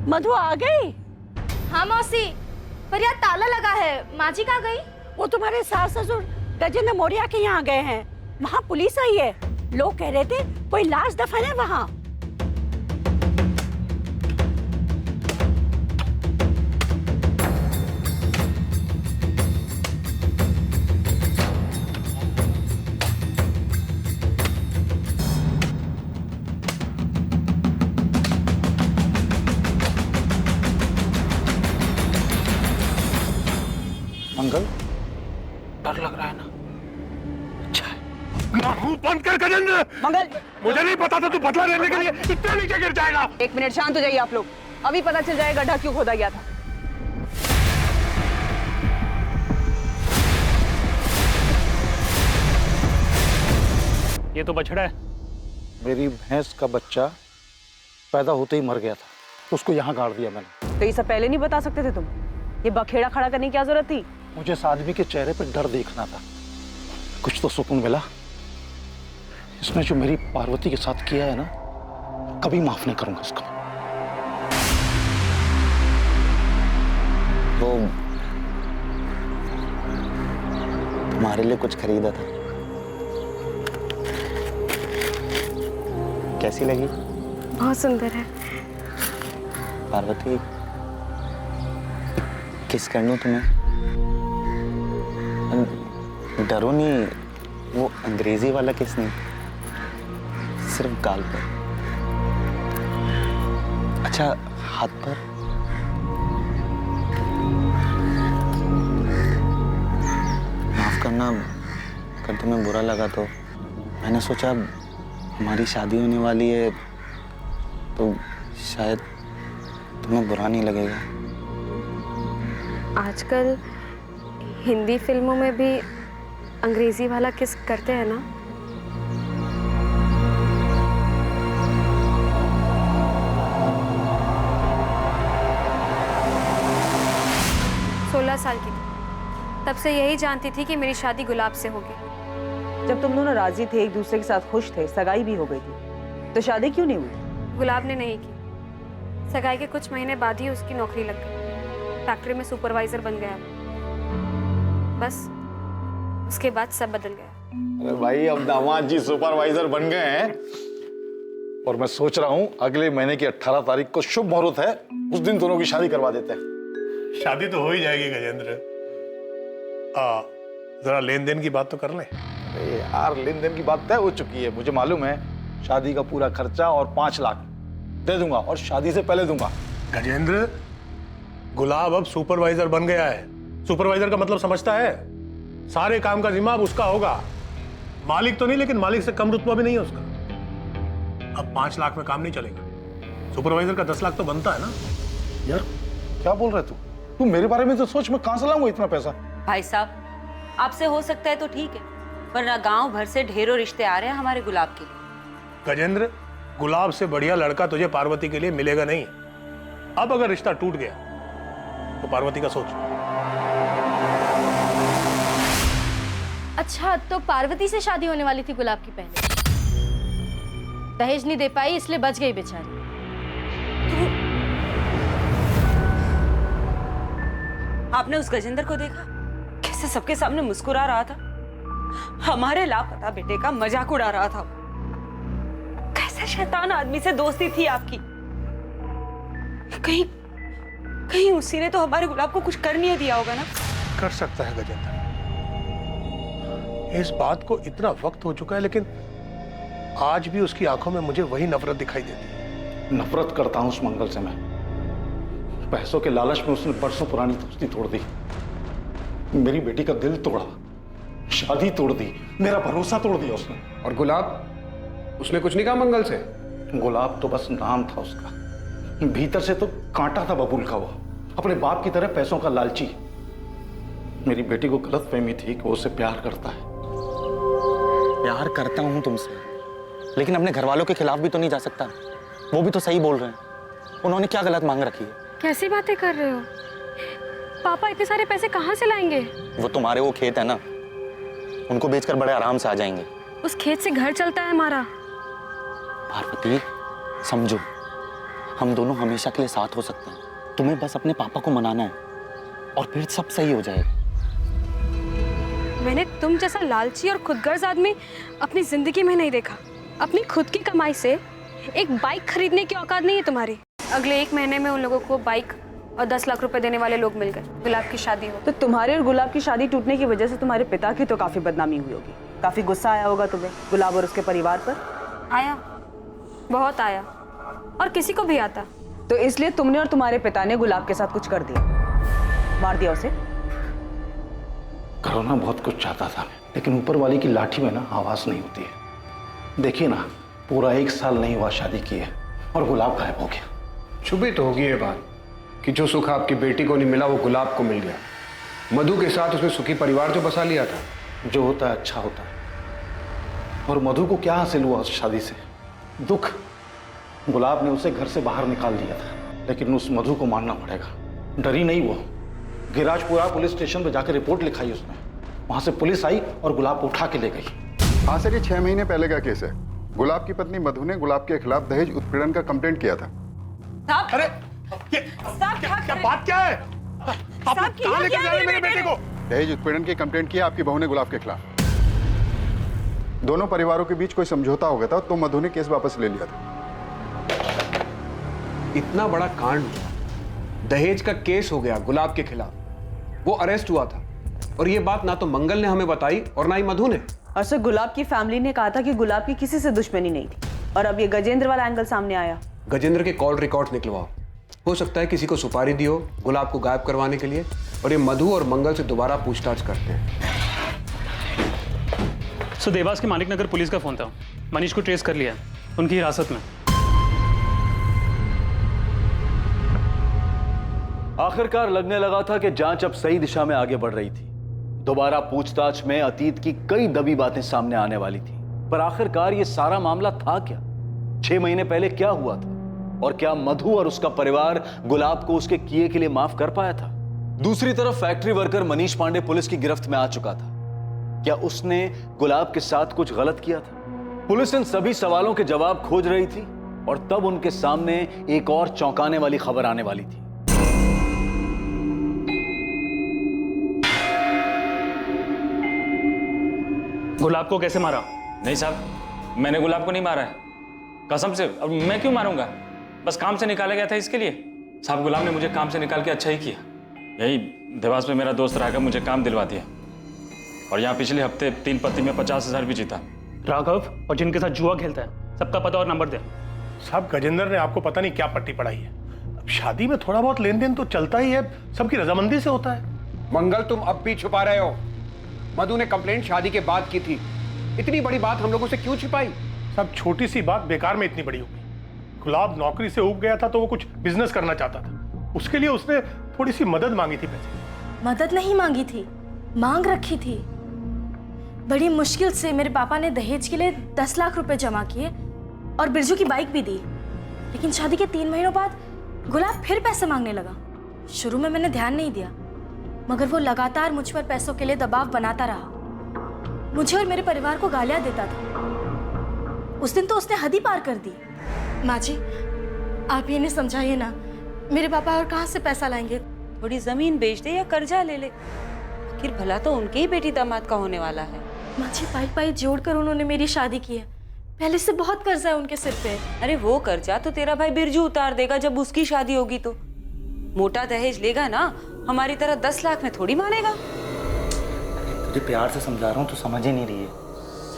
मधु आ गई? हाँ मौसी, पर यार ताला लगा है। माँ जी कहाँ गई? वो तुम्हारे सास ससुर गजेंद्र मौर्य के यहाँ गए हैं। वहाँ पुलिस आई है। लोग कह रहे थे कोई लाश दफन है वहाँ। मंगल, डर लग रहा है ना? अच्छा है। मुंह बंद कर गजेंद्र। मंगल, मुझे नहीं पता था तू बदला लेने के लिए इतना नीचे गिर जाएगा। 1 मिनट शांत हो जाइए आप लोग। अभी पता चल जाएगा गड्ढा क्यों खोदा गया था। ये तो बछड़ा है। मेरी भैंस का बच्चा पैदा होते ही मर गया था, तो उसको यहाँ गाड़ दिया मैंने। तो ये सब पहले नहीं बता सकते थे तुम? ये बखेड़ा खड़ा करने की क्या जरूरत थी? मुझे इस आदमी के चेहरे पर डर देखना था, कुछ तो सुकून मिला। इसने जो मेरी पार्वती के साथ किया है ना, कभी माफ नहीं करूंगा इसको। वो तुम्हारे लिए कुछ खरीदा था, कैसी लगी? बहुत सुंदर है। पार्वती, किस कर लूं तुम्हें? डरो नहीं, वो अंग्रेजी वाला किस नहीं, सिर्फ गाल पर। अच्छा, हाथ पर? माफ करना अगर तुम्हें बुरा लगा तो। मैंने सोचा हमारी शादी होने वाली है तो शायद तुम्हें बुरा नहीं लगेगा। आजकल हिंदी फिल्मों में भी अंग्रेजी वाला किस करते हैं ना? सोलह साल की थी, तब से यही जानती थी कि मेरी शादी गुलाब से होगी। जब तुम दोनों राजी थे, एक दूसरे के साथ खुश थे, सगाई भी हो गई थी, तो शादी क्यों नहीं हुई? गुलाब ने नहीं की। सगाई के कुछ महीने बाद ही उसकी नौकरी लग गई। फैक्ट्री में सुपरवाइजर बन गया। बस उसके बाद सब बदल गया। अरे भाई, अब दामाद जी सुपरवाइजर बन गए हैं और मैं सोच रहा हूँ अगले महीने की 18 तारीख को शुभ मुहूर्त है, उस दिन दोनों की शादी करवा देते हैं। शादी तो हो ही जाएगी गजेंद्र। जरा लेन देन की बात तो कर लें। अरे यार, लेन देन की बात तय हो चुकी है, मुझे मालूम है। शादी का पूरा खर्चा और 5 लाख दे दूंगा, और शादी से पहले दूंगा। गजेंद्र, गुलाब अब सुपरवाइजर बन गया है। सुपरवाइजर का मतलब समझता है? सारे काम का जिम्मा अब उसका होगा। मालिक तो नहीं, लेकिन मालिक से कम रुतबा भी नहीं है उसका। अब 5 लाख में काम नहीं चलेगा। सुपरवाइजर का 10 लाख तो बनता है ना। यार क्या बोल रहे तू मेरे बारे में तो सोच, मैं कहां से लाऊंगा इतना पैसा? भाई साहब, आपसे हो सकता है तो ठीक है, वरना गांव भर से ढेरों रिश्ते आ रहे हैं हमारे गुलाब के लिए। गजेंद्र, गुलाब से बढ़िया लड़का तुझे पार्वती के लिए मिलेगा नहीं। अब अगर रिश्ता टूट गया तो पार्वती का सोच। अच्छा, तो पार्वती से शादी होने वाली थी गुलाब की पहले। दहेज नहीं दे पाई इसलिए बच गई बेचारी। आपने उस गजेंद्र को देखा कैसे सबके सामने मुस्कुरा रहा था? हमारे लापता बेटे का मजाक उड़ा रहा था। कैसे शैतान आदमी से दोस्ती थी आपकी। कहीं कहीं उसी ने तो हमारे गुलाब को कुछ कर नहीं दिया होगा ना? कर सकता है गजेंद्र, इस बात को इतना वक्त हो चुका है, लेकिन आज भी उसकी आंखों में मुझे वही नफरत दिखाई देती है। नफरत करता हूं उस मंगल से मैं। पैसों के लालच में उसने बरसों पुरानी दोस्ती तोड़ दी, मेरी बेटी का दिल तोड़ा, शादी तोड़ दी, मेरा भरोसा तोड़ दिया उसने। और गुलाब, उसने कुछ नहीं कहा मंगल से? गुलाब तो बस नाम था उसका, भीतर से तो कांटा था बबूल का। वो अपने बाप की तरह पैसों का लालची। मेरी बेटी को गलतफहमी थी कि वो उससे प्यार करता है। प्यार करता हूं तुमसे, लेकिन अपने घर वालों के खिलाफ भी तो नहीं जा सकता। वो भी तो सही बोल रहे हैं। उन्होंने क्या गलत मांग रखी है? कैसी बातें कर रहे हो? पापा इतने सारे पैसे कहाँ से लाएंगे? वो तुम्हारे वो खेत है ना, उनको बेचकर बड़े आराम से आ जाएंगे। उस खेत से घर चलता है हमारा। पार्वती, समझो, हम दोनों हमेशा के लिए साथ हो सकते हैं। तुम्हें बस अपने पापा को मनाना है और फिर सब सही हो जाएगा। मैंने तुम जैसा लालची और खुदगर्ज आदमी अपनी जिंदगी में नहीं देखा। अपनी खुद की कमाई से एक बाइक खरीदने की औकात नहीं है तुम्हारी। अगले 1 महीने में उन लोगों को बाइक और 10 लाख रुपए देने वाले लोग मिल गए। गुलाब की शादी हो। तो तुम्हारे और गुलाब की शादी टूटने की वजह से तुम्हारे पिता की तो काफी बदनामी हुई होगी। काफी गुस्सा आया होगा तुम्हें गुलाब और उसके परिवार पर। आया, बहुत आया, और किसी को भी आता। तो इसलिए तुमने और तुम्हारे पिता ने गुलाब के साथ कुछ कर दिया, मार दिया उसे। करना बहुत कुछ चाहता था, लेकिन ऊपर वाली की लाठी में ना आवाज नहीं होती है। देखिए ना, पूरा 1 साल नहीं हुआ शादी किए और गुलाब गायब हो गया। छुपी तो होगी ये बात कि जो सुख आपकी बेटी को नहीं मिला वो गुलाब को मिल गया। मधु के साथ उसने सुखी परिवार जो बसा लिया था। जो होता है अच्छा होता है। और मधु को क्या हासिल हुआ उस शादी से? दुख। गुलाब ने उसे घर से बाहर निकाल दिया था, लेकिन उस मधु को मानना पड़ेगा। डरी नहीं वो, गिराजपुरा पुलिस स्टेशन पर जाकर रिपोर्ट लिखाई उसने। वहां से पुलिस आई और गुलाब को उठा के ले गई। हाँ सर, ये 6 महीने पहले का केस है। गुलाब की पत्नी मधु ने गुलाब के खिलाफ दहेज उत्पीड़न का कंप्लेंट किया था। अरे क्या बात क्या है? आप कहाँ लेकर जा रहे हैं मेरे बेटे को? दहेज उत्पीड़न की कंप्लेंट किया आपकी बहू ने गुलाब के खिलाफ। दोनों परिवारों के बीच कोई समझौता हो गया था तो मधु ने केस वापस ले लिया था। इतना बड़ा कांड हुआ, दहेज का केस हो गया गुलाब के खिलाफ, वो अरेस्ट हुआ था, और ये बात ना तो मंगल ने हमें बताई और ना ही मधु ने। और सर, गुलाब की फैमिली ने कहा था कि गुलाब की किसी से दुश्मनी नहीं थी, और अब ये गजेंद्र वाला एंगल सामने आया। गजेंद्र के कॉल रिकॉर्ड्स निकलवाओ। हो सकता है किसी को सुपारी दी हो गुलाब को गायब करवाने के लिए, और ये मधु और मंगल से दोबारा पूछताछ करते हैं। सो देवास के मानिक नगर पुलिस का फोन था। मनीष को ट्रेस कर लिया, उनकी हिरासत में। आखिरकार लगने लगा था कि जांच अब सही दिशा में आगे बढ़ रही थी। दोबारा पूछताछ में अतीत की कई दबी बातें सामने आने वाली थी। पर आखिरकार ये सारा मामला था क्या? 6 महीने पहले क्या हुआ था? और क्या मधु और उसका परिवार गुलाब को उसके किए के लिए माफ कर पाया था? दूसरी तरफ factory worker Manish Pandey police की गिरफ्त में आ चुका था। क्या उसने गुलाब के साथ कुछ गलत किया था? पुलिस इन सभी सवालों के जवाब खोज रही थी, और तब उनके सामने एक और चौंकाने वाली खबर आने वाली थी। गुलाब को कैसे मारा? नहीं साहब, मैंने गुलाब को नहीं मारा है, कसम से। अब मैं क्यों मारूंगा? बस काम से निकाला गया था इसके लिए। साहब, गुलाब ने मुझे काम से निकाल के अच्छा ही किया। यही देवास में मेरा दोस्त राघव मुझे काम दिलवा दिया, और यहाँ पिछले हफ्ते 3 पत्ती में 50,000 भी जीता। राघव और जिनके साथ जुआ खेलता है, सबका पता और नंबर दे। साहब, गजेंद्र ने आपको पता नहीं क्या पट्टी पढ़ाई है। अब शादी में थोड़ा बहुत लेन देन तो चलता ही है, सबकी रजामंदी से होता है। मंगल, तुम अब भी छुपा रहे हो। मधु ने कंप्लेंट शादी के बाद की थी। इतनी बड़ी बात हम लोगों से क्यों छिपाई? सब छोटी सी बात बेकार में इतनी बड़ी हो गई। गुलाब नौकरी से ऊब गया था तो वो कुछ बिजनेस करना चाहता था। उसके लिए उसने थोड़ी सी मदद मांगी थी। पैसे मदद नहीं मांगी थी, मांग रखी थी। बड़ी मुश्किल से मेरे पापा ने दहेज के लिए 10 लाख रुपए जमा किए और बिरजू की बाइक भी दी। लेकिन शादी के 3 महीनों बाद गुलाब फिर पैसे मांगने लगा। शुरू में मैंने ध्यान नहीं दिया, मगर वो लगातार मुझ पर पैसों के लिए दबाव बनाता रहा। मुझे और मेरे परिवार को गालियां देता था। उस दिन तो उसने हद ही पार कर दी। माँ जी, आप ये नहीं समझाइए ना, मेरे पापा और कहाँ से पैसा लाएंगे? थोड़ी जमीन बेच दे या कर्जा ले ले, आखिर भला तो उनके ही बेटी दामाद का होने वाला है। माँ जी, पाई पाई जोड़कर उन्होंने मेरी शादी की है। पहले से बहुत कर्जा है उनके सिर पे। अरे वो कर्जा तो तेरा भाई बिरजू उतार देगा जब उसकी शादी होगी। तो मोटा दहेज लेगा ना, हमारी तरह 10 लाख में थोड़ी मानेगा। तुझे प्यार से समझा रहा हूँ, तो समझ ही नहीं रही है।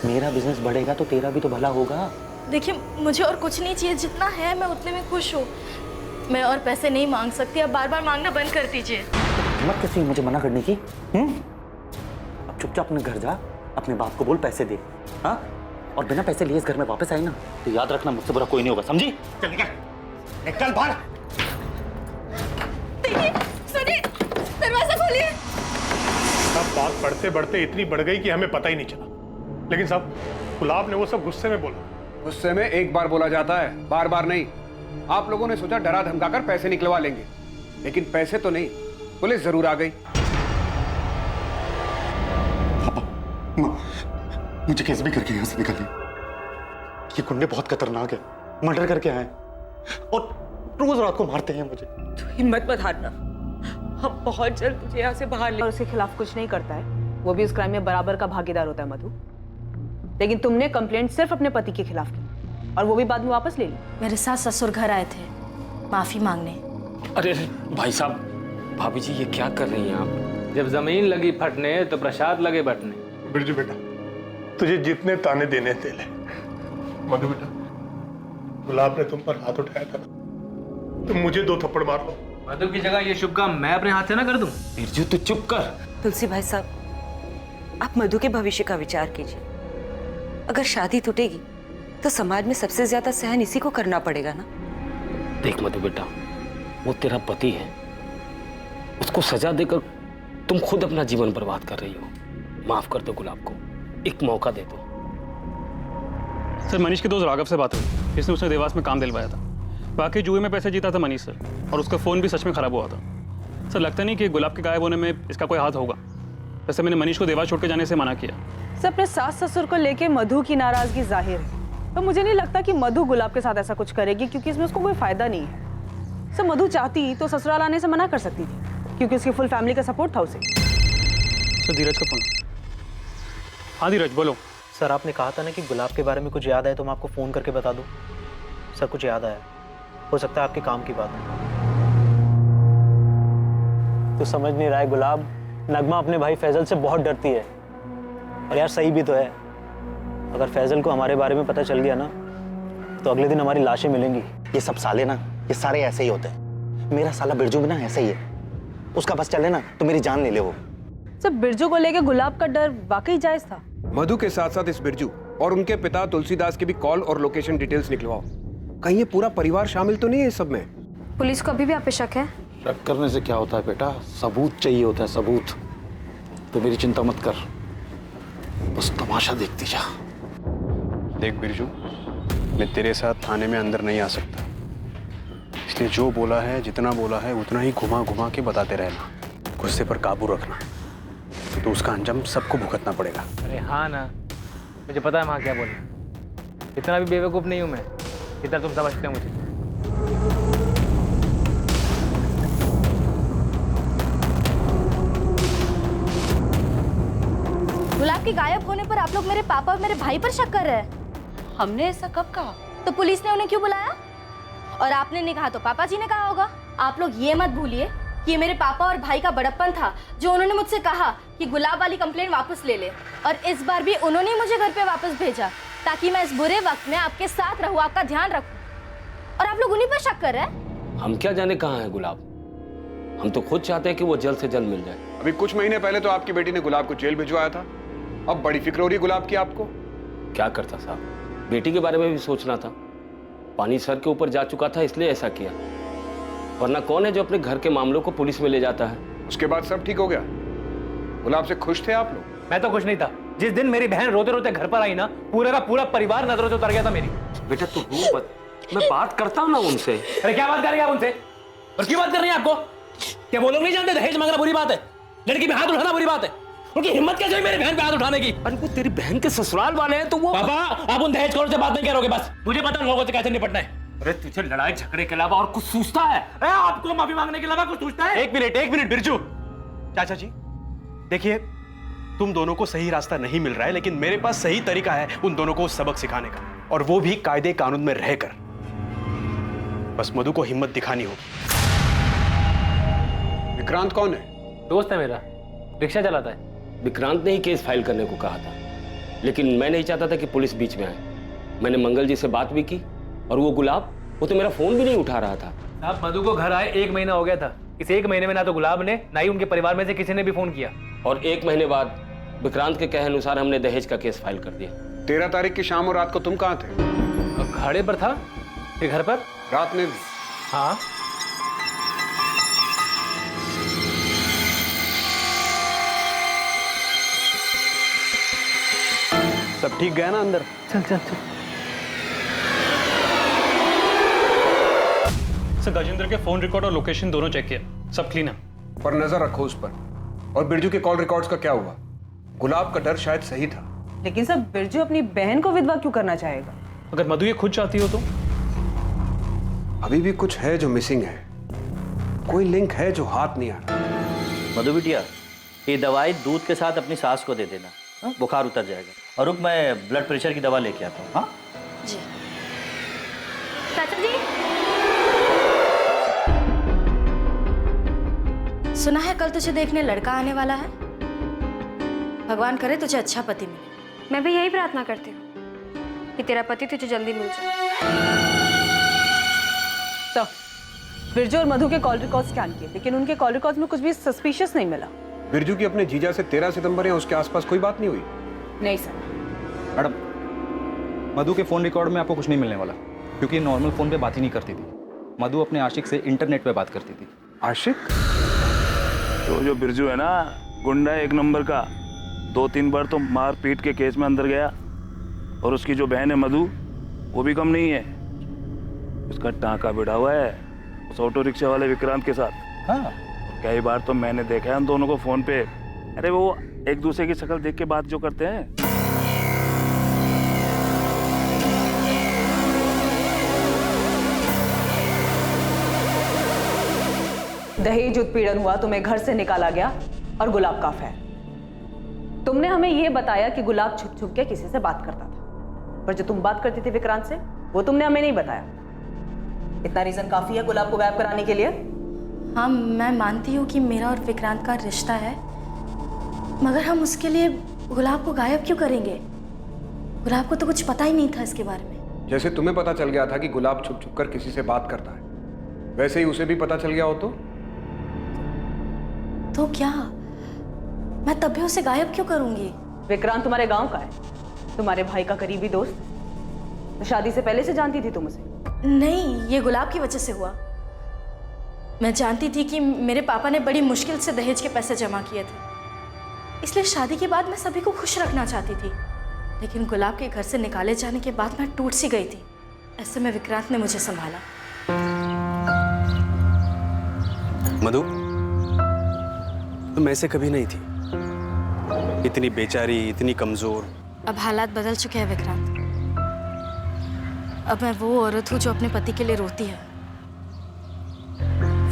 मेरा बिजनेस बढ़ेगा तो तेरा भी तो भला होगा। देखिए, मुझे और कुछ नहीं चाहिए, जितना है मैं उतने में खुश हूँ। मैं और पैसे नहीं मांग सकती, अब बार बार मांगना बंद कर दीजिए। हिम्मत कैसी मुझे मना करने की? अब चुपचाप अपने घर जा, अपने बाप को बोल पैसे दे। हाँ, और बिना पैसे लिए इस घर में वापस आई ना तो याद रखना, मुझसे बुरा कोई नहीं होगा, समझी? चल निकल बाहर। देखिए, सुनिए, दरवाजा खोलिए। सब बात बढ़ते बढ़ते इतनी बढ़ गई कि हमें पता ही नहीं चला। लेकिन साहब, गुलाब ने वो सब गुस्से में बोला। गुस्से में एक बार बोला जाता है, बार बार नहीं। आप लोगों ने सोचा डरा धमकाकर पैसे निकलवा लेंगे, लेकिन पैसे तो नहीं, पुलिस जरूर आ गई। मुझे कैसे भी करके यहाँ से निकालिए। ये गुंडे बहुत खतरनाक है, मर्डर करके आए और रोज रात को मारते हैं मुझे। तू हिम्मत मत हारना, हम बहुत जल्द तुझे यहाँ से बाहर ले। और उसके खिलाफ कुछ नहीं करता है, वो भी उस क्राइम में बराबर का भागीदार होता है मधु। लेकिन तुमने कंप्लेंट सिर्फ अपने पति के खिलाफ की और वो भी बाद में वापस ले ली। मेरे सास ससुर घर आए थे माफी मांगने। अरे भाई साहब, भाभी जी ये क्या कर रही हैं आप? जब जमीन लगी फटने तो प्रसाद लगे बटने। बिरजू बेटा, तुझे जितने ताने देने दे ले। मधु बेटा, गुलाब ने तुम पर हाथ उठाया था ना, तुम मुझे 2 थप्पड़ मार लो। मधु की जगह ये शुभ काम मैं अपने हाथ से ना कर दूं। बिरजू तू चुप कर। तुलसी भाई साहब, आप मधु के भविष्य का विचार कीजिए। अगर शादी टूटेगी तो समाज में सबसे ज्यादा सहन इसी को करना पड़ेगा ना। देख मधु बेटा, वो तेरा पति है, उसको सजा देकर तुम खुद अपना जीवन बर्बाद कर रही हो। माफ कर दो गुलाब को, एक मौका दे दो। सर मनीष के दोस्त राघव से बात हुई, इसने उसने देवास में काम दिलवाया था। बाकी जुए में पैसे जीता था मनीष सर, और उसका फ़ोन भी सच में ख़राब हुआ था। सर लगता नहीं कि गुलाब के गायब होने में इसका कोई हाथ होगा। वैसे मैंने मनीष को देवास छोड़ के जाने से मना किया। सर अपने सास ससुर को लेके मधु की नाराजगी जाहिर है, तो मुझे नहीं लगता कि मधु गुलाब के साथ ऐसा कुछ करेगी, क्योंकि इसमें उसको कोई फायदा नहीं है। सर मधु चाहती तो ससुराल आने से मना कर सकती थी, क्योंकि उसकी फुल फैमिली का सपोर्ट था उसे। सर धीरज का फ़ोन। हाँ धीरज बोलो। सर आपने कहा था ना कि गुलाब के बारे में कुछ याद आए तो मैं आपको फ़ोन करके बता दूं। सर कुछ याद आया, हो सकता है आपके काम की बात है। तो समझ नहीं रहा है गुलाब, नगमा अपने भाई फैजल से बहुत डरती है। और यार सही भी तो है, अगर फैजल को हमारे बारे में पता चल गया ना तो अगले दिन हमारी लाशें मिलेंगी। ये सब साले ना, ये सारे ऐसे ही होते हैं। मेरा साला बिरजू भी ना ऐसा ही है, उसका बस चले ना तो मेरी जान ले ले वो। सर बिरजू को लेके गुलाब का डर वाकई जायज था। मधु के साथ साथ इस बिरजू और उनके पिता तुलसीदास की भी कॉल और लोकेशन डिटेल्स निकलवाओ। कहीं ये पूरा परिवार शामिल तो नहीं है इस सब में? पुलिस को अभी भी आप पे शक है? शक करने से क्या होता है बेटा, सबूत चाहिए होता है, सबूत। तो मेरी चिंता मत कर, बस तमाशा देखती जा। देख बिरजू, मैं तेरे साथ थाने में अंदर नहीं आ सकता, इसलिए जो बोला है, जितना बोला है उतना ही घुमा घुमा के बताते रहना। गुस्से पर काबू रखना, तो उसका अंजाम सबको भुगतना पड़ेगा। अरे हाँ ना, मुझे पता है वहाँ क्या बोले। इतना भी बेवकूफ़ नहीं हूँ मैं, इतना तुम समझते हो मुझे। गुलाब के गायब होने पर आप लोग मेरे पापा और मेरे भाई पर शक कर रहे हैं। हमने ऐसा कब कहा? तो पुलिस ने उन्हें क्यों बुलाया? और आपने नहीं कहा तो पापा जी ने कहा होगा। आप लोग ये मत भूलिए कि ये मेरे पापा और भाई का बड़प्पन था जो उन्होंने मुझसे कहा कि गुलाब वाली कंप्लेंट वापस ले ले, और इस बार भी उन्होंने मुझे घर पे वापस भेजा ताकि मैं इस बुरे वक्त में आपके साथ रहूं, आपका ध्यान रखूं। और आप लोग उन्हीं पर शक कर रहे हैं। हम क्या जाने कहाँ है गुलाब, हम तो खुद चाहते हैं कि वो जल्द से जल्द मिल जाए। अभी कुछ महीने पहले तो आपकी बेटी ने गुलाब को जेल भिजवाया था, अब बड़ी फिक्र हो रही गुलाब की आपको। क्या करता साहब, बेटी के बारे में भी सोचना था। पानी सर के ऊपर जा चुका था इसलिए ऐसा किया, वरना कौन है जो अपने घर के मामलों को पुलिस में ले जाता है। उसके बाद सब ठीक हो गया। गुलाब से खुश थे आप लोग? मैं तो खुश नहीं था। जिस दिन मेरी बहन रोते रोते घर पर आई ना, पूरे का पूरा परिवार नजरों से उतर गया था मेरी। बेटा तू रो मत, मैं बात करता हूँ ना उनसे। अरे क्या बात करेंगे आप उनसे? और क्यों बात कर रही है आपको? क्या वो लोग नहीं जानते दहेज मांगना बुरी बात है, लड़की पे हाथ उठाना बुरी बात है? उनकी हिम्मत कैसे हुई मेरी बहन पे हाथ उठाने की? अरे वो तेरी बहन के ससुराल वाले हैं तो वो। पापा आप उन दहेज खोरों से बात नहीं करोगे, बस मुझे पता लोगों से कैसे निपटना है। अरे तुझे लड़ाई झगड़े के अलावा और कुछ सूझता है? अरे आपको माफी मांगने के अलावा कुछ सूझता है? एक मिनट बिरजू। चाचा जी देखिए, तुम दोनों को सही रास्ता नहीं मिल रहा है, लेकिन मेरे पास सही तरीका है उन दोनों को सबक सिखाने का, और वो भी कायदे कानून में रहकर। बस मधु को हिम्मत दिखानी होगी। विक्रांत कौन है? दोस्त है मेरा, रिक्शा चलाता है। विक्रांत ने ही केस फाइल करने को कहा था, लेकिन मैं नहीं चाहता था कि पुलिस बीच में आए। मैंने मंगल जी से बात भी की, और वो गुलाब, वो तो मेरा फोन भी नहीं उठा रहा था। आप मधु को घर आए 1 महीना हो गया था। इस 1 महीने में ना तो गुलाब ने, ना ही उनके परिवार में से किसी ने भी फोन किया। और 1 महीने बाद विक्रांत के कहे अनुसार हमने दहेज का केस फाइल कर दिया। 13 तारीख की शाम और रात को तुम कहाँ थे? घाड़े पर था, फिर घर पर। रात में भी? हाँ। सब ठीक गया ना अंदर? चल चल चल। सर गजेंद्र के फोन रिकॉर्ड और लोकेशन दोनों चेक किया, सब क्लीन है। पर नजर रखो उस पर। और बिरजू के कॉल रिकॉर्ड्स का क्या हुआ? गुलाब का डर शायद सही था। लेकिन सब बिरजू अपनी बहन को विधवा क्यों करना चाहेगा? अगर मधु ये खुद चाहती हो तो? अभी भी कुछ है जो मिसिंग है, कोई लिंक है जो हाथ नहीं आ रहा। मधु बिटिया, ये दवाई दूध के साथ अपनी सास को दे देना, हाँ? बुखार उतर जाएगा। और रुक, मैं ब्लड प्रेशर की दवा लेके आता हूँ। हाँ जी। चाचा जी, सुना है कल तुझे देखने लड़का आने वाला है। भगवान करे तुझे अच्छा पति मिले। मैं भी यही प्रार्थना करती हूँ कि तेरा पति तुझे जल्दी मिल जाए। तो बिरजू और मधु के कॉल रिकॉर्ड स्कैन किए, लेकिन उनके कॉल रिकॉर्ड में कुछ भी सस्पिशियस नहीं मिला। बिरजू की अपने जीजा से 13 सितंबर या उसके आसपास कोई बात नहीं हुई? नहीं सर। मैडम, मधु के फोन रिकॉर्ड में आपको कुछ नहीं मिलने वाला, क्योंकि नॉर्मल फोन पे बात ही नहीं करती थी। मधु अपने आशिक से इंटरनेट पे बात करती थी। आशिक? तो जो बिरजू है ना, गुंडा 1 नंबर का, 2-3 बार तो मार पीट के केस में अंदर गया। और उसकी जो बहन है मधु, वो भी कम नहीं है। उसका टांका बिड़ा हुआ है उस ऑटो रिक्शा वाले विक्रांत के साथ। हाँ। कई बार तो मैंने देखा है उन दोनों को फोन पे। अरे वो एक दूसरे की शक्ल देख के बात जो करते हैं। दहेज उत्पीड़न हुआ, तुम्हें घर से निकाला गया और गुलाब का अफेयर। तुमने हमें यह बताया कि गुलाब छुप छुप के किसी से बात करता था, पर जो तुम बात करती थी विक्रांत से, वो तुमने हमें नहीं बताया। इतना रीजन काफी है गुलाब को गायब कराने के लिए? हाँ, मैं मानती हूँ कि मेरा और विक्रांत का रिश्ता है, मगर हम उसके लिए गुलाब को गायब क्यों करेंगे? गुलाब को तो कुछ पता ही नहीं था इसके बारे में। जैसे तुम्हें पता चल गया था कि गुलाब छुप छुप कर किसी से बात करता है, वैसे ही उसे भी पता चल गया हो तो क्या मैं तब भी उसे गायब क्यों करूंगी? विक्रांत तुम्हारे गांव का है, तुम्हारे भाई का करीबी दोस्त। तो शादी से पहले से जानती थी तुम उसे? नहीं, ये गुलाब की वजह से हुआ। मैं जानती थी कि मेरे पापा ने बड़ी मुश्किल से दहेज के पैसे जमा किए थे, इसलिए शादी के बाद मैं सभी को खुश रखना चाहती थी। लेकिन गुलाब के घर से निकाले जाने के बाद मैं टूट सी गई थी। ऐसे में विक्रांत ने मुझे संभाला। मधु, तुम ऐसे कभी नहीं थी, इतनी बेचारी, इतनी कमजोर। अब हालात बदल चुके हैं विक्रांत। अब मैं वो औरत हूँ जो अपने पति के लिए रोती है,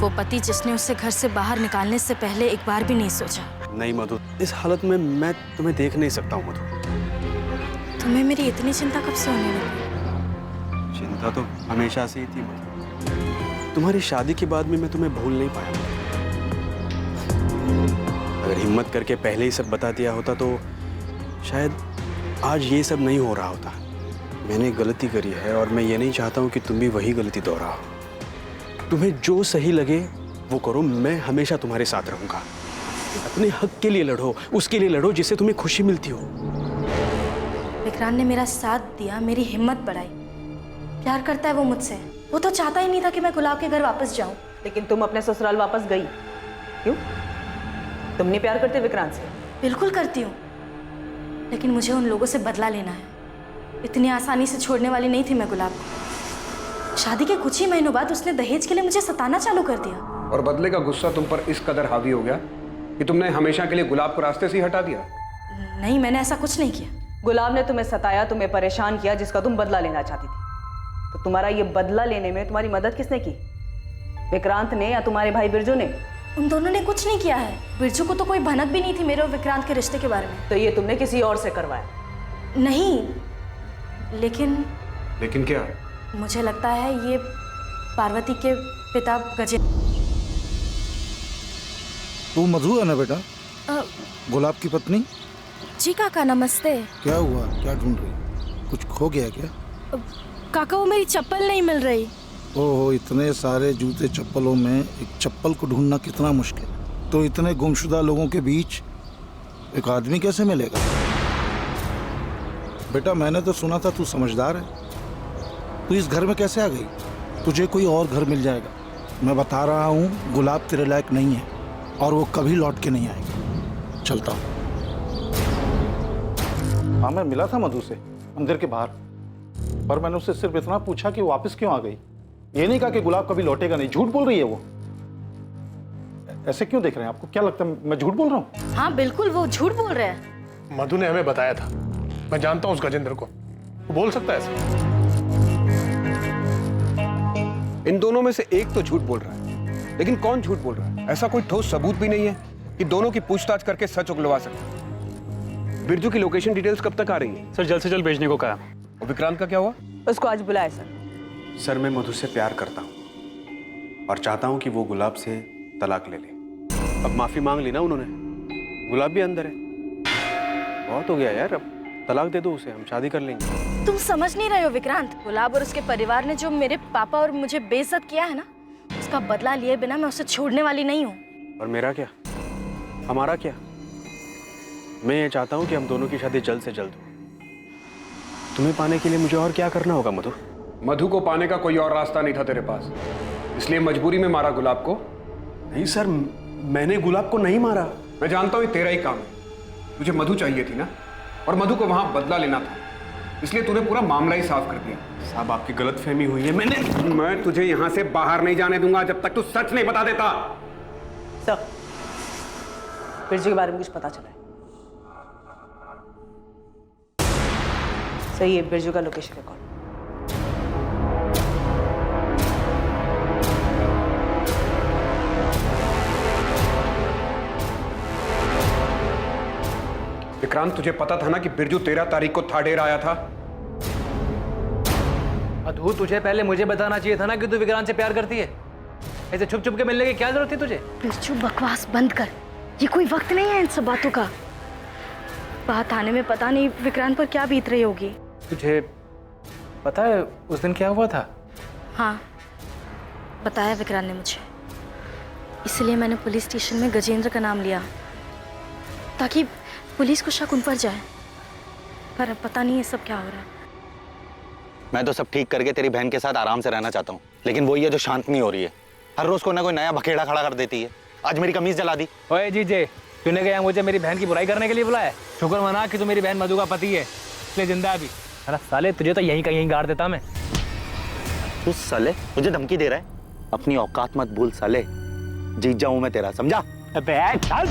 वो पति जिसने उसे घर से बाहर निकालने से पहले एक बार भी नहीं सोचा। नहीं मधु, इस हालत में मैं तुम्हें देख नहीं सकता हूँ मधु। तुम्हें मेरी इतनी चिंता कब से होने लगी? चिंता तो हमेशा से ही थी मधु। तुम्हारी शादी के बाद में मैं तुम्हें भूल नहीं पाया। अगर हिम्मत करके पहले ही सब बता दिया होता तो शायद आज ये सब नहीं हो रहा होता। मैंने गलती करी है और मैं ये नहीं चाहता हूँ कि तुम भी वही गलती दोहराओ। तुम्हें जो सही लगे वो करो, मैं हमेशा तुम्हारे साथ रहूंगा। अपने हक के लिए लड़ो, उसके लिए लड़ो जिससे तुम्हें खुशी मिलती हो। विक्रांत ने मेरा साथ दिया, मेरी हिम्मत बढ़ाई। प्यार करता है वो मुझसे। वो तो चाहता ही नहीं था कि मैं गुलाब के घर वापस जाऊं। लेकिन तुम अपने ससुराल वापस गई क्यों? तुम नहीं प्यार करते विक्रांत से? बिल्कुल करती हूँ, लेकिन मुझे उन लोगों से बदला लेना है। इतनी आसानी से छोड़ने वाली नहीं थी मैं गुलाब को। शादी के कुछ ही महीनों बाद उसने दहेज के लिए मुझे सताना चालू कर दिया। और बदले का गुस्सा तुम पर इस कदर हावी हो गया कि तुमने हमेशा के लिए गुलाब को रास्ते से ही हटा दिया? नहीं, मैंने ऐसा कुछ नहीं किया। गुलाब ने तुम्हें सताया, तुम्हें परेशान किया, जिसका तुम बदला लेना चाहती थी। तो तुम्हारा ये बदला लेने में तुम्हारी मदद किसने की? विक्रांत ने या तुम्हारे भाई बिरजू ने? उन दोनों ने कुछ नहीं किया है। बिरजू को तो कोई भनक भी नहीं थी मेरे और विक्रांत के रिश्ते के बारे में। तो ये तुमने किसी और से करवाया? नहीं, लेकिन क्या? मुझे लगता है ये पार्वती के पिता गजेंद्र। तू मधु है ना बेटा, गुलाब की पत्नी? जी काका, नमस्ते। क्या हुआ, क्या ढूंढ रही? कुछ खो गया क्या? काका, वो मेरी चप्पल नहीं मिल रही। ओहो, इतने सारे जूते चप्पलों में एक चप्पल को ढूंढना कितना मुश्किल है। तो इतने गुमशुदा लोगों के बीच एक आदमी कैसे मिलेगा? बेटा, मैंने तो सुना था तू समझदार है। तू इस घर में कैसे आ गई? तुझे कोई और घर मिल जाएगा। मैं बता रहा हूँ, गुलाब तेरे लायक नहीं है और वो कभी लौट के नहीं आएगी। चलता हूँ। हाँ, मैं मिला था मधु से मंदिर के बाहर, पर मैंने उससे सिर्फ इतना पूछा कि वो वापस क्यों आ गई। ये नहीं कहा कि गुलाब कभी लौटेगा नहीं। झूठ बोल रही है वो। ऐसे क्यों देख रहे हैं? आपको क्या लगता है मैं झूठ बोल रहा हूँ? हाँ बिल्कुल, वो झूठ बोल रहे हैं। मधु ने हमें बताया था। मैं जानता हूँ उस गजेंद्र को, वो बोल सकता है ऐसे। इन दोनों में से एक तो झूठ बोल रहा है, लेकिन कौन झूठ बोल रहा है? ऐसा कोई ठोस सबूत भी नहीं है कि दोनों की पूछताछ करके सच उगलवा सके। बिरजू की लोकेशन डिटेल्स कब तक आ रही है? सर जल्द से जल्द भेजने को कहा। और विक्रांत का क्या हुआ? उसको आज बुलाए सर। सर मैं मधु से प्यार करता हूँ और चाहता हूँ कि वो गुलाब से तलाक ले ले। अब माफी मांग ली ना उन्होंने, गुलाब भी अंदर है। बहुत हो गया यार, अब तलाक दे दो उसे, हम शादी कर लेंगे। तुम समझ नहीं रहे हो विक्रांत, गुलाब और उसके परिवार ने जो मेरे पापा और मुझे बेइज्जत किया है ना, उसका बदला लिए बिना मैं उसे छोड़ने वाली नहीं हूँ। और मेरा क्या, हमारा क्या? मैं ये चाहता हूँ कि हम दोनों की शादी जल्द से जल्द हो। तुम्हें पाने के लिए मुझे और क्या करना होगा मधु? मधु को पाने का कोई और रास्ता नहीं था तेरे पास, इसलिए मजबूरी में मारा गुलाब को। नहीं सर, मैंने गुलाब को नहीं मारा। मैं जानता हूँ ये तेरा ही काम है। तुझे मधु चाहिए थी ना, और मधु को वहां बदला लेना था, इसलिए तूने पूरा मामला ही साफ कर दिया। साहब आपकी गलतफहमी हुई है। मैं तुझे यहां से बाहर नहीं जाने दूंगा जब तक तू सच नहीं बता देता। सर, बिरजू के बारे में कुछ पता चला है? सही है, बिरजू का लोकेशन रिकॉर्ड। विक्रांत, तुझे पता था ना कि बिरजू 13 तारीख को थाडेर आया था? मधु, तुझे पहले मुझे बताना चाहिए था ना कि तू विक्रांत से प्यार करती है। ऐसे छुप छुप के मिलने की क्या जरूरत थी तुझे? बिरजू, बकवास बंद कर, ये कोई वक्त नहीं है इन सब बातों का। बात आने में पता नहीं विक्रांत पर क्या बीत रही होगी। तुझे पता है उस दिन क्या हुआ था? हाँ, बताया विक्रांत ने मुझे, इसलिए मैंने पुलिस स्टेशन में गजेंद्र का नाम लिया ताकि पुलिस को शक उन पर जाए। पर अब पता नहीं ये सब क्या हो रहा है। मैं तो सब ठीक करके तेरी बहन के साथ आराम से रहना चाहता हूँ, लेकिन वही है जो शांत नहीं हो रही है। हर रोज को ना कोई नया बखेड़ा खड़ा कर देती है। आज मेरी कमीज जला दी। ओए जीजे, तूने क्या मुझे मेरी बहन की बुराई करने के लिए बुलाया? शुक्र मना कि तू मेरी बहन मधु का पति है, इसलिए जिंदा है अभी। है ना साले, तुझे तो यहीं कहीं गाड़ देता मैं। तू साले मुझे धमकी दे रहा है? अपनी औकात मत भूल साले, जीत जाऊं मैं तेरा, समझा? अबे चल।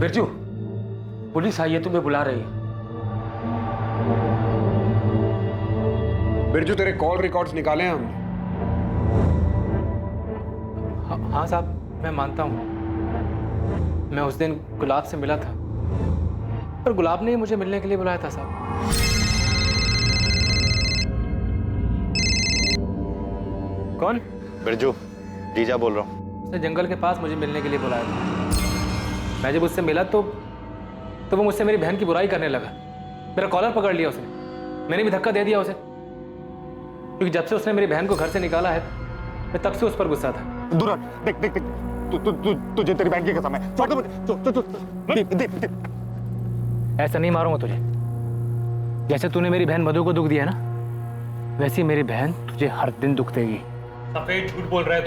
बिरजू, पुलिस आई है, तुम्हें बुला रही है। बिरजू, तेरे कॉल रिकॉर्ड्स निकाले हम। हाँ साहब, मैं मानता हूँ मैं उस दिन गुलाब से मिला था, पर गुलाब ने ही मुझे मिलने के लिए बुलाया था साहब। कौन? बिरजू, जीजा बोल रहा हूँ। उसने जंगल के पास मुझे मिलने के लिए बुलाया था। मैं जब उससे मिला तो वो मुझसे मेरी बहन की बुराई करने लगा। मेरा कॉलर पकड़ लिया उसने, मैंने भी धक्का दे दिया उसे, क्योंकि जब से उसने मेरी बहन को घर से निकाला है मैं तब से उस पर गुस्सा था। दूर हट, देख देख देख, तुझे तेरी बहन की कसम है। छोड़ दे मुझे। ऐसा नहीं मारूंगा तुझे। जैसे तूने मेरी बहन मधु को दुख दिया ना, वैसे मेरी बहन तुझे हर दिन दुख देगी। सफेद झूठ बोल रहा है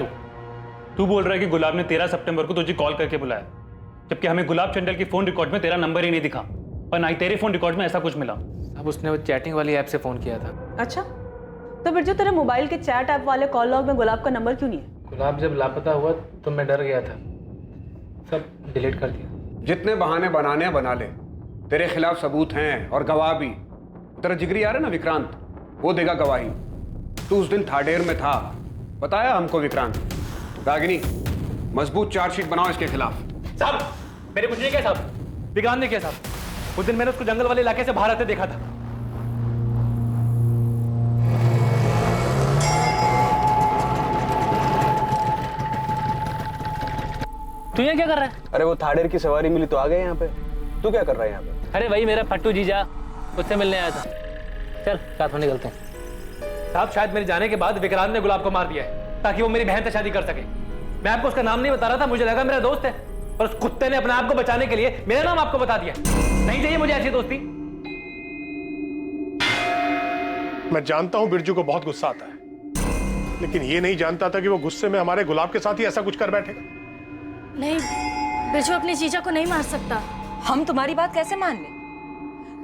तू बोल रहा है कि गुलाब ने 13 सितंबर को तुझे कॉल करके बुलाया, जबकि हमें गुलाब चंडल की फोन रिकॉर्ड में तेरा नंबर ही नहीं दिखा और ना ही तेरे फोन रिकॉर्ड में ऐसा कुछ मिला। अब उसने वो चैटिंग वाली ऐप से फोन किया था। अच्छा, तो बिरजू तेरे मोबाइल के चैट ऐप वाले कॉल लॉग में गुलाब का नंबर क्यों नहीं है? गुलाब जब लापता हुआ तो मैं डर गया था, सब डिलीट कर दिया। जितने बहाने बनाने बना ले, तेरे खिलाफ सबूत हैं और गवाह भी। तेरा जिगरी आ रहा है ना विक्रांत, वो देगा गवाही। तू उस दिन थाडेर में था, बताया हमको विक्रांत। रागिनी, मजबूत चार्जशीट बनाओ इसके खिलाफ। साहब, मैंने कुछ नहीं किया साहब, विक्रांत ने किया साहब। उस दिन मैंने उसको जंगल वाले इलाके से बाहर आते देखा था। तू ये क्या कर रहा है? अरे वो थाडेर की सवारी मिली तो आ गए यहाँ पे। तू क्या कर रहा है यहाँ पे? अरे वही मेरा फट्टू जीजा, उससे मिलने आया था। चल साथ में निकलते हैं। साहब, शायद मेरे जाने के बाद विक्रांत ने गुलाब को मार दिया है ताकि वो मेरी बहन से शादी कर सके। मैं आपको उसका नाम नहीं बता रहा था, मुझे लगा मेरा दोस्त है, और उस कुत्ते ने अपने आप को बचाने के लिए मेरा नाम आपको बता दिया। नहीं चाहिए मुझे ऐसी दोस्ती। मैं जानता हूं बिरजू को बहुत गुस्सा आता है, लेकिन ये नहीं जानता था कि वो गुस्से में हमारे गुलाब के साथ ही ऐसा कुछ कर बैठेगा। नहीं, बिरजू अपने जीजा को नहीं मार सकता। हम तुम्हारी बात कैसे मान ले?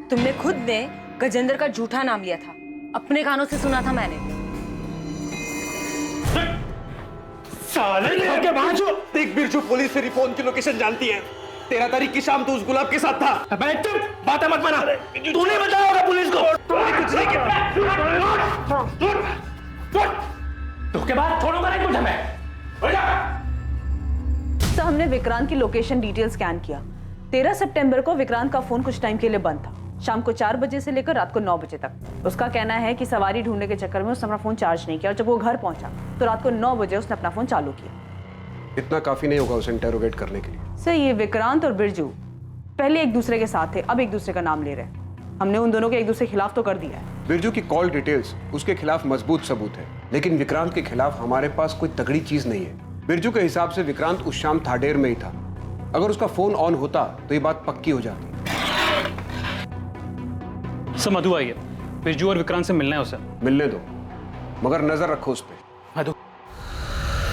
तुमने खुद ने गजेंद्र का झूठा नाम लिया था, अपने कानों से सुना था मैंने। साले देख बिरजू पुलिस तेरी फोन की लोकेशन जानती है। 13 तारीख की शाम तू उस गुलाब के साथ था। मैं चुप, बातें मत बना। तूने बताया होगा पुलिस को। तूने कुछ नहीं किया। धोखेबाज, छोड़ूंगा नहीं तुझे मैं। सर, हमने विक्रांत की लोकेशन डिटेल स्कैन किया। 13 सितंबर को विक्रांत का फोन कुछ टाइम के लिए बंद था, शाम को 4 बजे से लेकर रात को 9 बजे तक। उसका कहना है कि सवारी ढूंढने के चक्कर में उसने अपना फोन चार्ज नहीं किया और जब वो घर पहुंचा तो रात को 9 बजे उसने अपना फोन चालू किया। इतना काफी नहीं होगा उसे इंटेरोगेट करने के लिए? सर, ये विक्रांत और बिरजू पहले एक दूसरे के साथ थे, अब एक दूसरे का नाम ले रहे हैं। हमने उन दोनों के एक दूसरे के खिलाफ तो कर दिया है। बिरजू की कॉल डिटेल्स उसके खिलाफ मजबूत सबूत है, लेकिन विक्रांत के खिलाफ हमारे पास कोई तगड़ी चीज नहीं है। बिरजू के हिसाब से विक्रांत उस शाम थाडेर में ही था। अगर उसका फोन ऑन होता तो ये बात पक्की हो जाती। सर, मधु आई है, बिरजू और विक्रांत से मिलना है उसे। मिलने दो, मगर नजर रखो उस पर। मधु,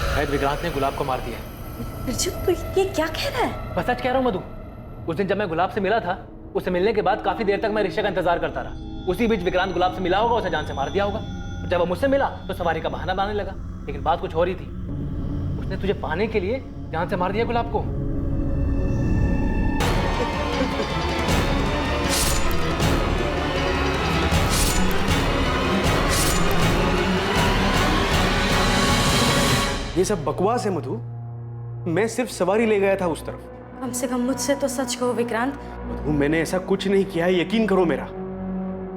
शायद विक्रांत ने गुलाब को मार दिया है। बिरजू, तो ये क्या कह रहा है? बस सच कह रहा हूँ मधु। उस दिन जब मैं गुलाब से मिला था, उससे मिलने के बाद काफी देर तक मैं रिक्शा का इंतजार करता रहा। उसी बीच विक्रांत गुलाब से मिला होगा, उसे जान से मार दिया होगा। और जब वो मुझसे मिला तो सवारी का बहाना बनाने लगा, लेकिन बात कुछ हो रही थी। उसने तुझे पाने के लिए जान से मार दिया गुलाब को। ये सब बकवास है मधु। मैं सिर्फ सवारी ले गया था उस तरफ। कम से कम मुझसे तो सच कहो विक्रांत। मधु, मैंने ऐसा कुछ नहीं किया है, यकीन करो मेरा।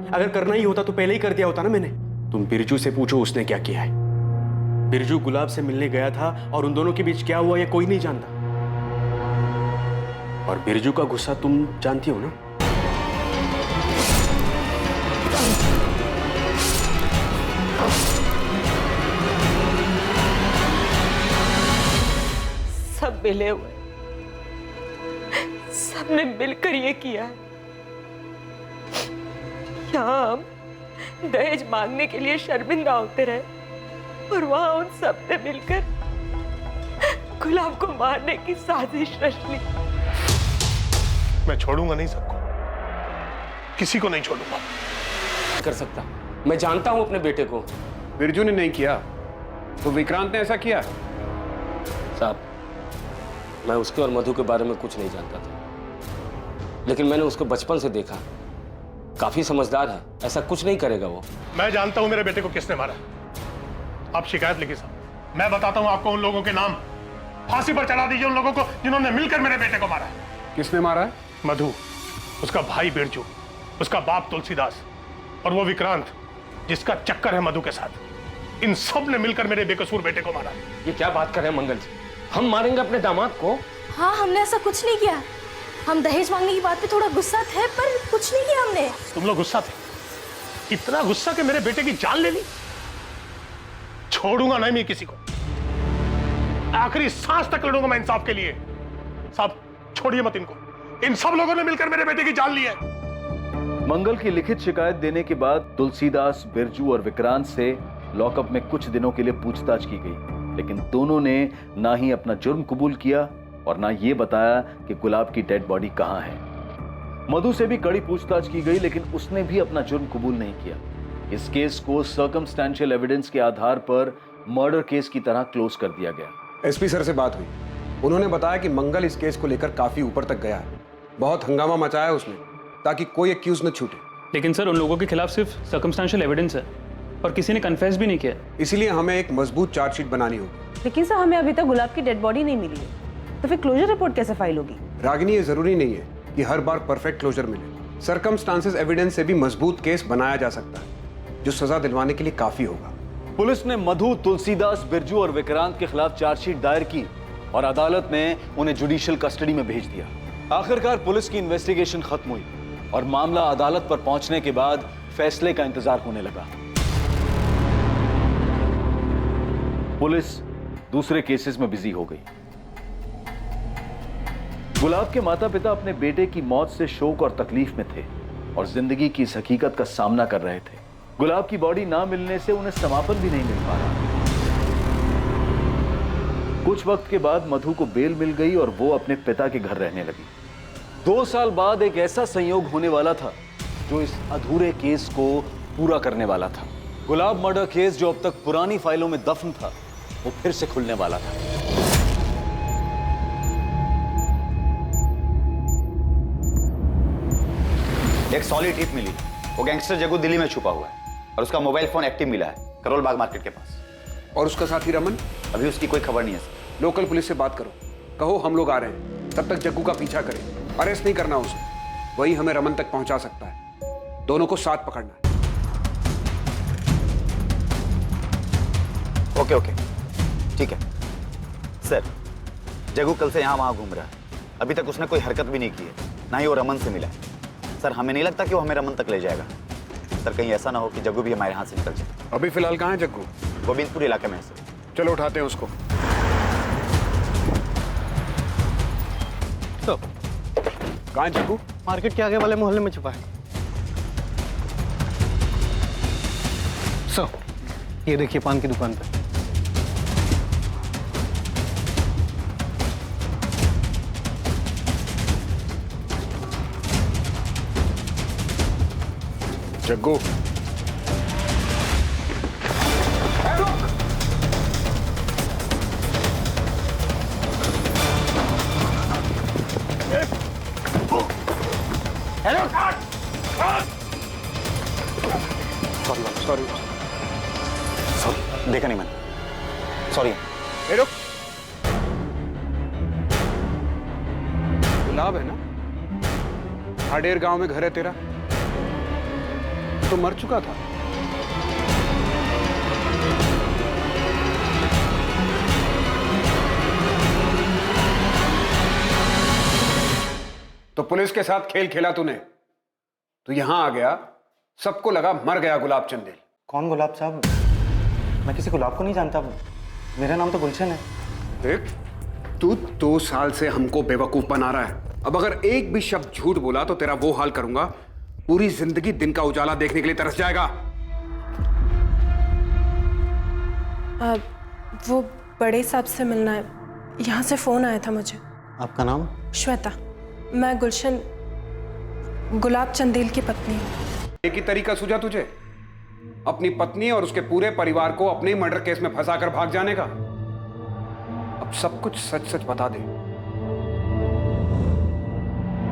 अगर करना ही होता तो पहले ही कर दिया होता ना मैंने। तुम बिरजू से पूछो उसने क्या किया है। बिरजू गुलाब से मिलने गया था और उन दोनों के बीच क्या हुआ ये कोई नहीं जानता। और बिरजू का गुस्सा तुम जानती हो ना। सब मिले हुए, सबने मिलकर ये किया है। यहाँ हम दहेज मांगने के लिए शर्मिंदा होते रहे और वहां उन सब ने मिलकर गुलाब को मारने की साजिश रच ली। मैं छोड़ूंगा नहीं सबको, किसी को नहीं छोड़ूंगा। कर सकता, मैं जानता हूं अपने बेटे को। बिरजू ने नहीं किया तो विक्रांत ने ऐसा किया। साहब, मैं उसके और मधु के बारे में कुछ नहीं जानता था, लेकिन मैंने उसको बचपन से देखा, काफी समझदार है, ऐसा कुछ नहीं करेगा वो। मैं जानता हूं मेरे बेटे को किसने मारा। आप शिकायत लिखिए साहब, मैं बताता हूं आपको उन लोगों के नाम। फांसी पर चढ़ा दीजिए उन लोगों को जिन्होंने मिलकर मेरे बेटे को मारा है। किसने मारा है? मधु, उसका भाई बिरजू, उसका बाप तुलसीदास और वो विक्रांत जिसका चक्कर है मधु के साथ। इन सब ने मिलकर मेरे बेकसूर बेटे को मारा। ये क्या बात कर रहे हैं मंगल जी? हम मारेंगे अपने दामाद को? हाँ, हमने ऐसा कुछ नहीं किया। हम दहेज मांगने की बात पे थोड़ा गुस्सा थे, पर कुछ नहीं किया हमने। तुम लोग गुस्सा थे? इतना गुस्सा कि मेरे बेटे की जान ले ली? छोड़ूंगा नहीं मैं किसी को, आखिरी सांस तक लड़ूंगा मैं इंसाफ के लिए। साहब छोड़िए मत इनको, इन सब लोगों ने मिलकर मेरे बेटे की जान ली है। मंगल की लिखित शिकायत देने के बाद तुलसीदास, बिरजू और विक्रांत से लॉकअप में कुछ दिनों के लिए पूछताछ की गई, लेकिन दोनों ने ना ही अपना जुर्म कबूल किया और ना ये बताया कि गुलाब की डेड बॉडी कहां है। मधु से भी कड़ी पूछताछ की गई, लेकिन उसने भी अपना जुर्म कबूल नहीं किया। इस केस को सर्कमस्टेंशियल एविडेंस के आधार पर मर्डर केस की तरह क्लोज कर दिया गया। एसपी सर से बात हुई, उन्होंने बताया कि मंगल इस केस को लेकर काफी ऊपर तक गया है। बहुत हंगामा मचाया उसने ताकि कोई एक्यूज न छूटे। लेकिन सर, उन लोगों के खिलाफ सिर्फ सर्कमस्टेंशियल एविडेंस है और किसी ने कन्फेस भी नहीं किया। इसीलिए हमें एक मजबूत चार्जशीट बनानी होगी। लेकिन सर, हमें अभी तक गुलाब की डेड बॉडी नहीं मिली है, तो फिर क्लोजर रिपोर्ट कैसे फाइल होगी? रागिनी, ये जरूरी नहीं है कि हर बार परफेक्ट क्लोजर मिले। सर्कमस्टांसेस एविडेंस से भी मजबूत केस बनाया जा सकता है, जो सजा दिलवाने के लिए काफी होगा। पुलिस ने मधु, तुलसीदास, बिरजू और विक्रांत के खिलाफ चार्जशीट दायर की और अदालत ने उन्हें जुडिशियल कस्टडी में भेज दिया। आखिरकार पुलिस की इन्वेस्टिगेशन खत्म हुई और मामला अदालत पर पहुंचने के बाद फैसले का इंतजार होने लगा। पुलिस दूसरे केसेस में बिजी हो गई। गुलाब के माता पिता अपने बेटे की मौत से शोक और तकलीफ में थे और जिंदगी की इस हकीकत का सामना कर रहे थे। गुलाब की बॉडी ना मिलने से उन्हें समापन भी नहीं मिल पा रहा। कुछ वक्त के बाद मधु को बेल मिल गई और वो अपने पिता के घर रहने लगी। 2 साल बाद एक ऐसा संयोग होने वाला था जो इस अधूरे केस को पूरा करने वाला था। गुलाब मर्डर केस जो अब तक पुरानी फाइलों में दफन था, वो फिर से खुलने वाला था। एक सॉलिड टिप मिली। वो गैंगस्टर जग्गू दिल्ली में छुपा हुआ है और उसका मोबाइल फोन एक्टिव मिला है करोल बाग मार्केट के पास। और उसका साथी रमन? अभी उसकी कोई खबर नहीं है सर। लोकल पुलिस से बात करो, कहो हम लोग आ रहे हैं, तब तक जग्गू का पीछा करें। अरेस्ट नहीं करना उसे, वही हमें रमन तक पहुंचा सकता है। दोनों को साथ पकड़ना है। ओके ओके ठीक है सर। जग्गू कल से यहाँ वहाँ घूम रहा है, अभी तक उसने कोई हरकत भी नहीं की है, ना ही वो रमन से मिला है। सर हमें नहीं लगता कि वो हमें रमन तक ले जाएगा। सर कहीं ऐसा ना हो कि जग्गू भी हमारे हाथ से निकल जाए। अभी फिलहाल कहाँ है जग्गू? गोविंदपुर इलाके में है सर। चलो उठाते हैं उसको। तो कहाँ है जग्गू? मार्केट के आगे वाले मोहल्ले में छुपा है। सर ये देखिए पान की दुकान पे। जग्गू सॉरी देखा नहीं मैंने, सॉरी। गुलाब है ना? हाडेर गांव में घर है तेरा? तो मर चुका था। तो पुलिस के साथ खेल खेला तूने, तो यहां आ गया, सबको लगा मर गया गुलाब चंदेल। कौन गुलाब साहब? मैं किसी गुलाब को नहीं जानता, मेरा नाम तो गुलशन है। देख, तू 2 साल से हमको बेवकूफ बना रहा है। अब अगर एक भी शब्द झूठ बोला तो तेरा वो हाल करूंगा, पूरी जिंदगी दिन का उजाला देखने के लिए तरस जाएगा। वो बड़े साहब से मिलना है, यहाँ से फोन आया था मुझे। आपका नाम? श्वेता, मैं गुलशन गुलाब चंदेल की पत्नी हूँ। एक ही तरीका सूझा तुझे, अपनी पत्नी और उसके पूरे परिवार को अपने ही मर्डर केस में फंसाकर भाग जाने का। अब सब कुछ सच सच बता दे।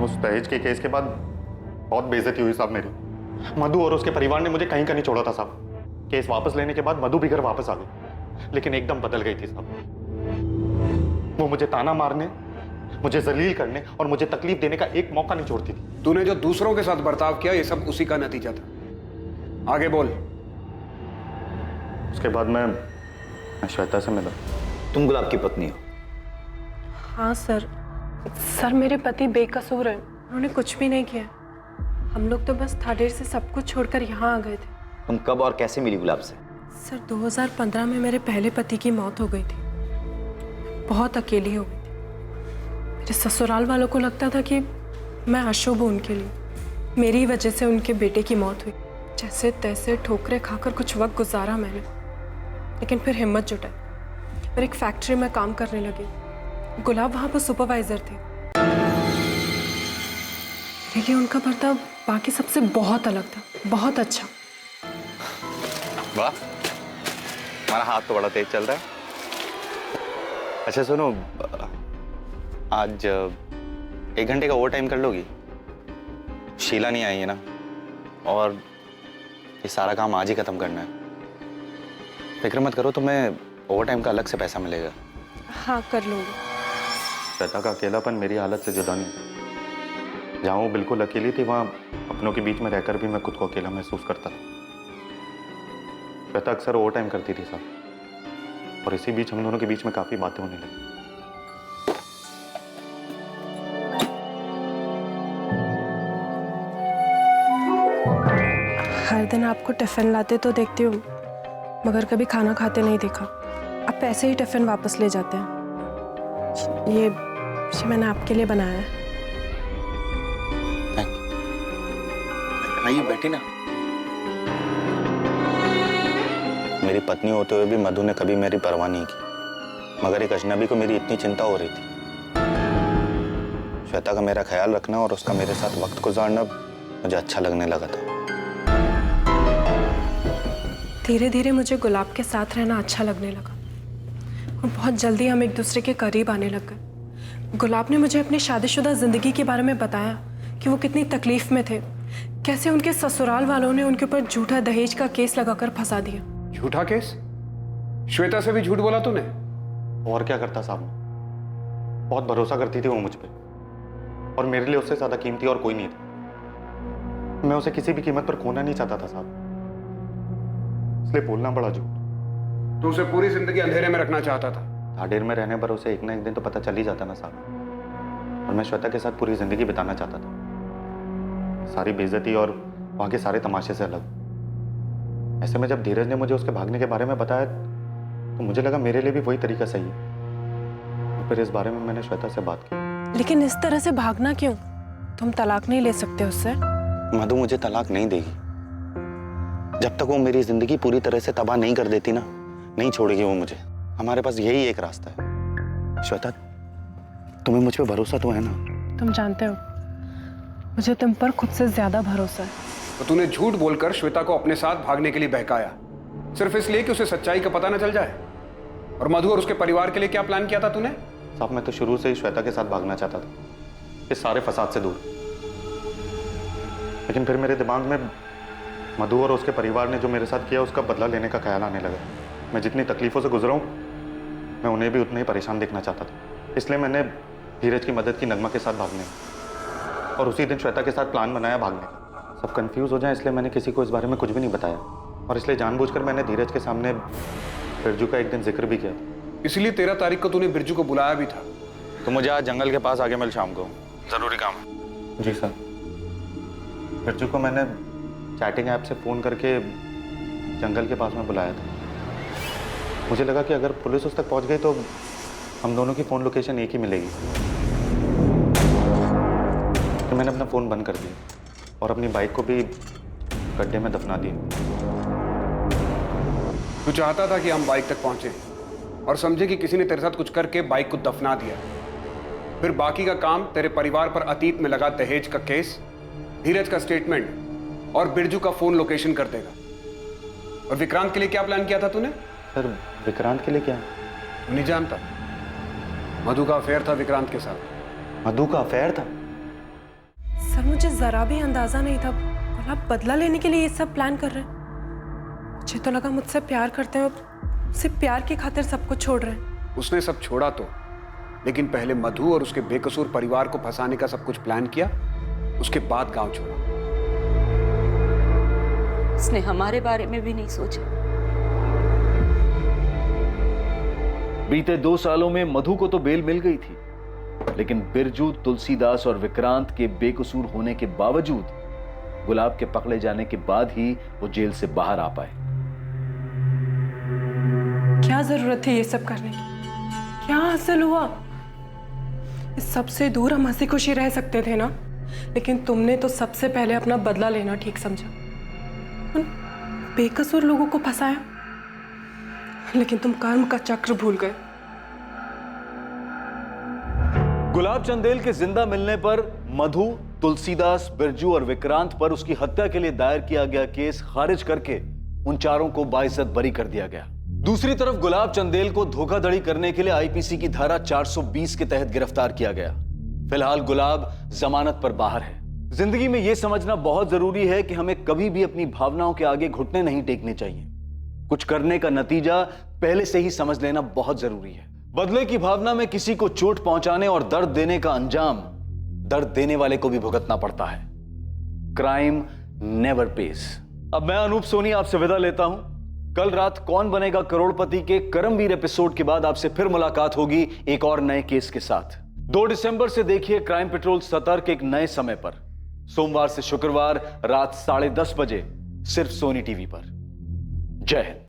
उस दहेज के केस के बाद बहुत बेइज्जती हुई साहब मेरी। मधु और उसके परिवार ने मुझे कहीं का नहीं छोड़ा था साहब। केस वापस लेने के बाद मधु भी घर वापस आ गई, लेकिन एकदम बदल गई थी साहब। वो मुझे ताना मारने, मुझे जलील करने और मुझे तकलीफ देने का एक मौका नहीं छोड़ती थी। तूने जो दूसरों के साथ बर्ताव किया, ये सब उसी का नतीजा था। आगे बोल। उसके बाद मैं श्वेता से मिला। तुम गुलाब की पत्नी हो? हाँ सर, मेरे पति बेकसूर हैं, उन्होंने कुछ भी नहीं किया। हम लोग तो बस थाडेर से सब कुछ छोड़कर यहाँ आ गए थे। तुम कब और कैसे मिली गुलाब से? सर 2015 में मेरे पहले पति की मौत हो गई थी, बहुत अकेली हो गई थी। मेरे ससुराल वालों को लगता था कि मैं अशुभ हूँ उनके लिए, मेरी वजह से उनके बेटे की मौत हुई। जैसे तैसे ठोकरे खाकर कुछ वक्त गुजारा मैंने, लेकिन फिर हिम्मत जुटाई और एक फैक्ट्री में काम करने लगी। गुलाब वहाँ पर सुपरवाइजर थे। मेरे लिए उनका बर्ताव बाकी सबसे बहुत अलग था, बहुत अच्छा। वाह, हमारा हाथ तो बड़ा तेज चल रहा है। अच्छा सुनो, आज 1 घंटे का ओवर टाइम कर लोगी? शीला नहीं आई है ना, और ये सारा काम आज ही खत्म करना है। फिक्र मत करो, तुम्हें ओवर टाइम का अलग से पैसा मिलेगा। हाँ कर लूँगी। श्वेता का अकेलापन मेरी हालत से जुदा नहीं। जहाँ वो बिल्कुल अकेली थी, वहाँ अपनों के बीच में रहकर भी मैं खुद को अकेला महसूस करता था। श्वेता अक्सर ओवर टाइम करती थी साहब, और इसी बीच हम दोनों के बीच में काफी बातें होने लगी। हर दिन आपको टिफिन लाते तो देखती हूँ, मगर कभी खाना खाते नहीं देखा। आप ऐसे ही टिफिन वापस ले जाते हैं। ये मैंने आपके लिए बनाया है। आइए बैठी ना। मेरी पत्नी होते हुए भी मधु ने कभी मेरी परवाह नहीं की, मगर एक अजनबी को मेरी इतनी चिंता हो रही थी। श्वेता का मेरा ख्याल रखना और उसका मेरे साथ वक्त गुजारना मुझे अच्छा लगने लगा था। धीरे धीरे मुझे गुलाब के साथ रहना अच्छा लगने लगा और बहुत जल्दी हम एक दूसरे के करीब आने लग गए। गुलाब ने मुझे अपनी शादीशुदा जिंदगी के बारे में बताया कि वो कितनी तकलीफ में थे, कैसे उनके ससुराल वालों ने उनके ऊपर झूठा दहेज का केस लगाकर फंसा दिया। झूठा केस? श्वेता से भी झूठ बोला तूने? और क्या करता साहब, बहुत भरोसा करती थी वो मुझ पे, और मेरे लिए उससे ज्यादा कीमती और कोई नहीं था। मैं उसे किसी भी कीमत पर खोना नहीं चाहता था साहब, इसलिए बोलना पड़ा झूठ। तू उसे पूरी जिंदगी अंधेरे में रखना चाहता था। ढाडेर में रहने पर उसे एक ना एक दिन तो पता चल ही जाता ना साहब, और मैं श्वेता के साथ पूरी जिंदगी बिताना चाहता था, सारी बेइज्जती और वहां के सारे तमाशे से अलग। ऐसे में जब धीरज ने मुझे उसके भागने के बारे में बताया तो मुझे लगा मेरे लिए भी वही तरीका सही है, तो फिर इस बारे में मैंने श्वेता से बात की। लेकिन इस तरह से भागना क्यों? तुम तलाक नहीं ले सकते उससे? मधु मुझे तलाक नहीं देगी, जब तक वो मेरी जिंदगी पूरी तरह से तबाह नहीं कर देती ना, नहीं छोड़ेगी वो मुझे। हमारे पास यही एक रास्ता है। श्वेता, तुम्हें मुझ पे भरोसा तो है ना? तुम जानते हो मुझे तुम पर खुद से ज्यादा भरोसा है। तो तूने झूठ बोलकर श्वेता को अपने साथ भागने के लिए बहकाया, सिर्फ इसलिए कि उसे सच्चाई का पता न चल जाए। और मधु और उसके परिवार के लिए क्या प्लान किया था तूने? साहब, मैं तो शुरू से ही श्वेता के साथ भागना चाहता था, इस सारे फसाद से दूर। लेकिन फिर मेरे दिमाग में मधु और उसके परिवार ने जो मेरे साथ किया उसका बदला लेने का ख्याल आने लगा। मैं जितनी तकलीफों से गुजरा हूं, मैं उन्हें भी उतना ही परेशान देखना चाहता था, इसलिए मैंने धीरज की मदद की नगमा के साथ भागने, और उसी दिन श्वेता के साथ प्लान बनाया भागने का। सब कंफ्यूज हो जाए इसलिए मैंने किसी को इस बारे में कुछ भी नहीं बताया, और इसलिए जानबूझकर मैंने धीरज के सामने बिरजू का एक दिन जिक्र भी किया। इसलिए 13 तारीख को तूने बिरजू को बुलाया भी था। तो मुझे आज जंगल के पास आगे मिल शाम को, जरूरी काम है। जी सर। बिरजू को मैंने चैटिंग ऐप से फ़ोन करके जंगल के पास में बुलाया था। मुझे लगा कि अगर पुलिस उस तक पहुंच गई तो हम दोनों की फ़ोन लोकेशन एक ही मिलेगी, तो मैंने अपना फ़ोन बंद कर दिया और अपनी बाइक को भी गड्ढे में दफना दिया। तू चाहता था कि हम बाइक तक पहुंचे और समझे कि किसी ने तेरे साथ कुछ करके बाइक को दफना दिया, फिर बाकी का काम तेरे परिवार पर अतीत में लगा दहेज का केस, धीरज का स्टेटमेंट और बिरजू का फोन लोकेशन कर देगा। और विक्रांत के लिए क्या प्लान किया था तूने? सर, विक्रांत के लिए क्या? तू नहीं जानता, मधु का अफेयर था विक्रांत के साथ। मधु का अफेयर था? सर, मुझे जरा भी अंदाजा नहीं था गुलाब बदला लेने के लिए ये सब प्लान कर रहे हैं। मुझे तो लगा मुझसे प्यार करते हैं, उससे प्यार की खातिर सब कुछ छोड़ रहे हैं। उसने सब छोड़ा तो, लेकिन पहले मधु और उसके बेकसूर परिवार को फंसाने का सब कुछ प्लान किया, उसके बाद गांव छोड़ा। उसने हमारे बारे में भी नहीं सोचा। बीते 2 सालों में मधु को तो बेल मिल गई थी, लेकिन बिरजू, तुलसीदास और विक्रांत के बेकसूर होने के बावजूद गुलाब के पकड़े जाने के बाद ही वो जेल से बाहर आ पाए। क्या जरूरत थी ये सब करने की? क्या हासिल हुआ? इस सबसे दूर हम हंसी खुशी रह सकते थे ना, लेकिन तुमने तो सबसे पहले अपना बदला लेना ठीक समझा, उन बेकसूर लोगों को फंसाया, लेकिन तुम कर्म का चक्र भूल गए। गुलाब चंदेल के जिंदा मिलने पर मधु, तुलसीदास, बिरजू और विक्रांत पर उसकी हत्या के लिए दायर किया गया केस खारिज करके उन चारों को बाइज्जत बरी कर दिया गया। दूसरी तरफ गुलाब चंदेल को धोखाधड़ी करने के लिए आईपीसी की धारा 420 के तहत गिरफ्तार किया गया। फिलहाल गुलाब जमानत पर बाहर है। जिंदगी में यह समझना बहुत जरूरी है कि हमें कभी भी अपनी भावनाओं के आगे घुटने नहीं टेकने चाहिए। कुछ करने का नतीजा पहले से ही समझ लेना बहुत जरूरी है। बदले की भावना में किसी को चोट पहुंचाने और दर्द देने का अंजाम दर्द देने वाले को भी भुगतना पड़ता है। Crime never pays. अब मैं अनूप सोनी आपसे विदा लेता हूं। कल रात कौन बनेगा करोड़पति के करमवीर एपिसोड के बाद आपसे फिर मुलाकात होगी एक और नए केस के साथ। 2 दिसंबर से देखिए क्राइम पेट्रोल सतर्क एक नए समय पर, सोमवार से शुक्रवार रात 10:30 बजे, सिर्फ सोनी टीवी पर। जय हिंद।